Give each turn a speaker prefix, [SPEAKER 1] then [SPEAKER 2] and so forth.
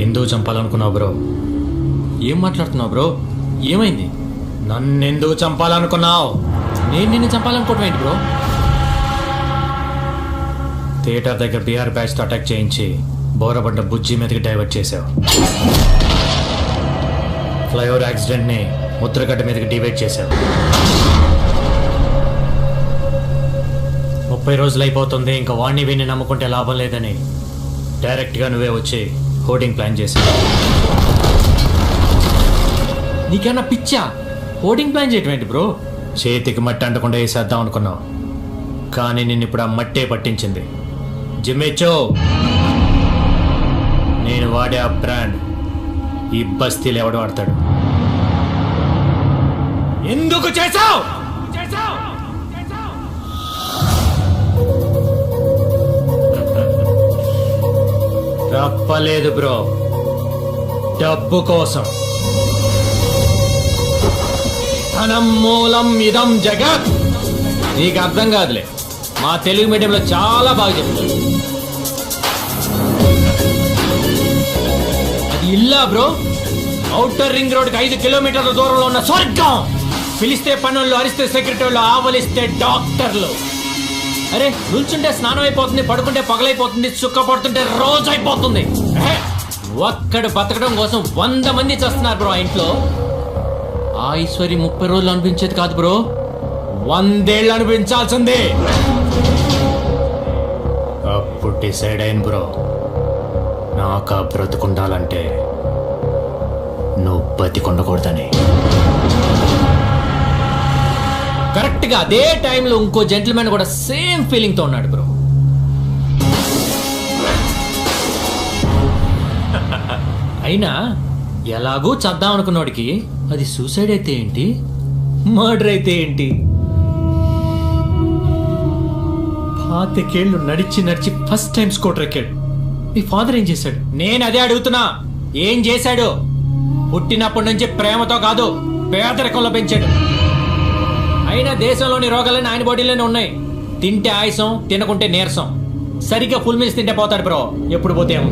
[SPEAKER 1] ఎందుకు చంపాలనుకున్నావు బ్రో?
[SPEAKER 2] ఏం మాట్లాడుతున్నావు బ్రో? ఏమైంది?
[SPEAKER 1] నన్నెందుకు చంపాలనుకున్నావు?
[SPEAKER 2] నేను నిన్ను చంపాలనుకోవటం ఏంటి బ్రో?
[SPEAKER 1] థియేటర్ దగ్గర బీఆర్ బ్యాచ్తో అటాక్ చేయించి బోరబండ బుజ్జి మీదకి డైవర్ట్ చేశావు. ఫ్లైఓవర్ యాక్సిడెంట్ని ముద్రగడ్డ మీదకి డివైడ్ చేశావు. 30 రోజులు అయిపోతుంది, ఇంకా వాణ్ణి వీణ్ణి నమ్ముకుంటే లాభం లేదని డైరెక్ట్గా నువ్వే వచ్చి హోర్డింగ్ ప్లాన్ చేశావు.
[SPEAKER 2] నీకేమన్నా పిచ్చా? హోర్డింగ్ ప్లాన్ చేయటం ఏంటి బ్రో?
[SPEAKER 1] చేతికి మట్టి అంటకుండా వేసేద్దాం అనుకున్నావు, కానీ నిన్ను ఇప్పుడు ఆ మట్టే పట్టించింది. జిమ్మేచో, నేను వాడే ఆ బ్రాండ్ ఈ బస్తీలు ఎవడు వాడతాడు? ఎందుకు చేశావు? తప్పలేదు బ్రో, డబ్బు కోసం. ధనం మూలం ఇదం జగత్.
[SPEAKER 2] నీకు అర్థం కాదులే, మా తెలుగు మీడియంలో చాలా బాగా చెప్తారు. అది ఇల్లా బ్రో?
[SPEAKER 1] ఔటర్ రింగ్ రోడ్కి 5 కిలోమీటర్ల దూరంలో ఉన్న స్వర్గం. పిలిస్తే పనుల్లో, అరిస్తే సెక్రటరీలు, ఆవలిస్తే డాక్టర్లు.
[SPEAKER 2] అరే నిల్చుంటే స్నానం అయిపోతుంది, పడుకుంటే పగలైపోతుంది, సుక్క పడుతుంటే రోజు అయిపోతుంది. ఒక్కడు బతకడం కోసం 100 మంది చేస్తున్నారు బ్రో ఆ ఇంట్లో. ఆ ఐశ్వర్య 30 రోజులు అనిపించేది కాదు బ్రో,
[SPEAKER 1] 100 ఏళ్ళు అనిపించాల్సిందే. అప్పుడు డిసైడ్ అయిన బ్రో, నాకు ఆ బ్రతుకుండాలంటే నువ్వు బతికుండకూడదని.
[SPEAKER 2] కరెక్ట్ గా అదే టైంలో ఇంకో జెంటిల్మెన్ కూడా సేమ్ ఫీలింగ్ తో ఉన్నాడు బ్రో. అయినా ఎలాగూ చద్దాం అనుకున్నోడికి అది సూసైడ్ అయితే ఏంటి, మర్డర్ అయితే ఏంటి?
[SPEAKER 1] 25 ఏళ్ళు నడిచి నడిచి ఫస్ట్ టైం స్కూటర్ ఎక్కాడు. మీ ఫాదర్ ఏం చేశాడు?
[SPEAKER 2] నేను అదే అడుగుతున్నా, ఏం చేశాడు? పుట్టినప్పటి నుంచి ప్రేమతో కాదు, పేదరికంలో పెంచాడు. అయినా దేశంలోని రోగాలన్నీ ఆయన బాడీలోనే ఉన్నాయి. తింటే ఆయాసం, తినకుంటే నీరసం. సరిగ్గా ఫుల్ మీల్స్ తింటే పోతాడు బ్రో, ఎప్పుడు పోతే ఏమో.